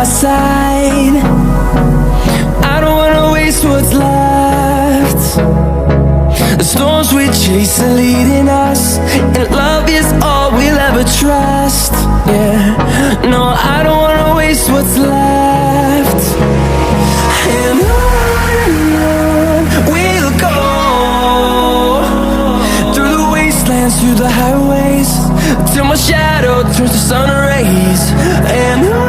my side. I don't wanna waste what's left. The storms we chase are leading us, and love is all we'll ever trust. Yeah, no, I don't wanna waste what's left. And on we'll go, through the wastelands, through the highways, till my shadow turns to sun rays. And